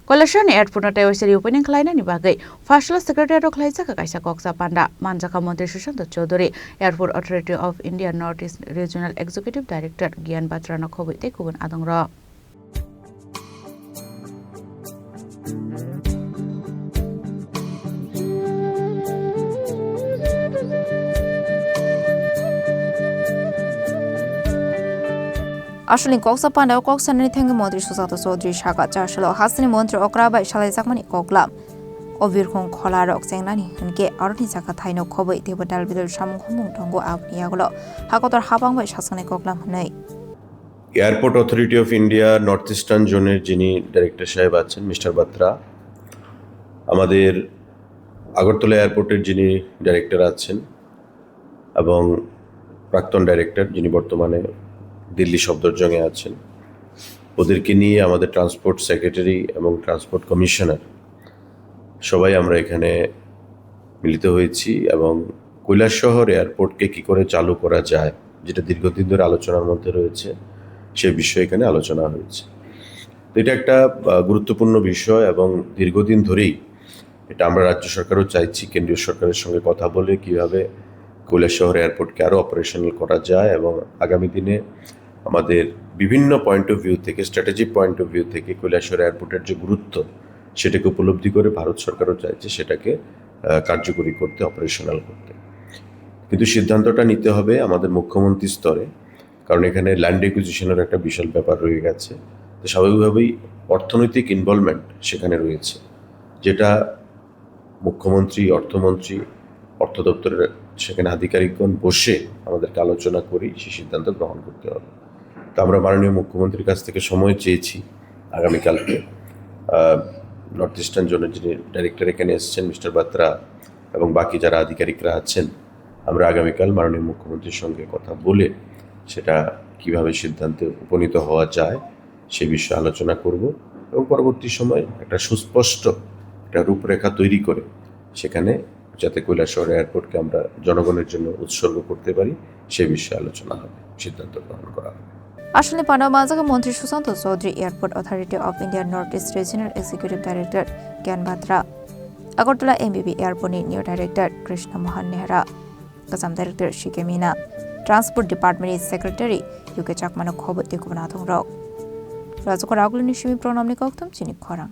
Coalition Airport Tewsiri opening Kleina Nibagai, Fashion Secretary of Klaisaka Kaisa Koksa Panda, Manjaka Monte Sushanta Choduri, Airport Authority of India Northeast Regional Executive Director Gyan Batrana Kobite Kubun Adongra. Ashling Koksa Panda Koksa Nitang Motri Susato Sodri Shaka Chashalo Hasni Montri Okraba Shalai Zakmani Koklam Ovirkon Kolarok Sengnani Hunke Arni Saka Taino Kobe Tibadal Bidal Sham Humung Tongo Abniagolo Hakotor Habang by Shasane Koklam Hunay Airport Authority of India Northeastern Zone Jini Director Sahib aছেন Mr. Batra আমাদের আগরতলা এয়ারপোর্টের যিনি director আছেন এবং প্রাক্তন director যিনি বর্তমানে দিল্লি সফদরজংয়ে আছেন ওদেরকে নিয়ে আমাদের ট্রান্সপোর্ট সেক্রেটারি এবং ট্রান্সপোর্ট কমিশনার সবাই আমরা এখানে মিলিত হয়েছি এবং কৈলাসহর এয়ারপোর্টকে কি করে চালু করা যায় যেটা দীর্ঘদিন ধরে আলোচনার মধ্যে রয়েছে সেই বিষয়ে এখানে আলোচনা হয়েছে এটা একটা গুরুত্বপূর্ণ বিষয় এবং দীর্ঘদিন ধরেই এটা আমরা রাজ্য সরকারও চাইছি কেন্দ্রীয় সরকারের সঙ্গে কথা বলে কিভাবে কৈলাসহর এয়ারপোর্টকে আরও অপারেশনাল করা যায় এবং আগামী দিনে আমাদের বিভিন্ন পয়েন্ট অফ ভিউ থেকে স্ট্র্যাটেজিক পয়েন্ট অফ ভিউ থেকে কৈলাসহর এয়ারপোর্টের যে গুরুত্ব সেটাকে উপলব্ধি করে ভারত সরকারও চাইছে সেটাকে কার্যকরী করতে অপারেশনাল করতে কিন্তু সিদ্ধান্তটা নিতে হবে আমাদের মুখ্যমন্ত্রী স্তরে কারণ এখানে ল্যান্ড অ্যাকুইজিশনের একটা বিশাল ব্যাপার রয়ে গেছে তো স্বাভাবিকভাবেই অর্থনৈতিক ইনভলভমেন্ট সেখানে রয়েছে যেটা মুখ্যমন্ত্রী অর্থমন্ত্রী অর্থ দপ্তরের সেখানে আধিকারিকগণ বসে আমাদেরকে আলোচনা করেই সেই সিদ্ধান্ত গ্রহণ করতে হবে তো আমরা মাননীয় মুখ্যমন্ত্রীর কাছ থেকে সময় চেয়েছি আগামীকালকে নর্থ ইস্টার্ন জোনের যিনি ডাইরেক্টর এখানে এসেছেন মিস্টার বাত্রা এবং বাকি যারা আধিকারিকরা আছেন আমরা আগামীকাল মাননীয় মুখ্যমন্ত্রীর সঙ্গে কথা বলে সেটা কিভাবে সিদ্ধান্তে উপনীত হওয়া যায় সেই বিষয়ে আলোচনা করব এবং পরবর্তী সময় একটা সুস্পষ্ট একটা রূপরেখা তৈরি করে সেখানে যাতে কৈলাসহর এয়ারপোর্টকে আমরা জনগণের জন্য উৎসর্গ করতে পারি সেই বিষয়ে আলোচনা হবে সিদ্ধান্ত গ্রহণ করা হবে আসলে পানামাজাকা মন্ত্রী Sushant Chowdhury airport authority of India north east regional executive director Gyan Batra Agartala MBB এয়ারপোর্টनि নিউ ডাইরেক্টর কৃষ্ণ মোহন নেহরা কাসাম ডাইরেক্টর শিকে মিনা ট্রান্সপোর্ট ডিপার্টমেন্টनि সেক্রেটারি ইউকে চাকমানো খবর দেখুন আথং রক রাজকর আগুলনি সিমি প্রণামনি কক্তম চিনি খরাং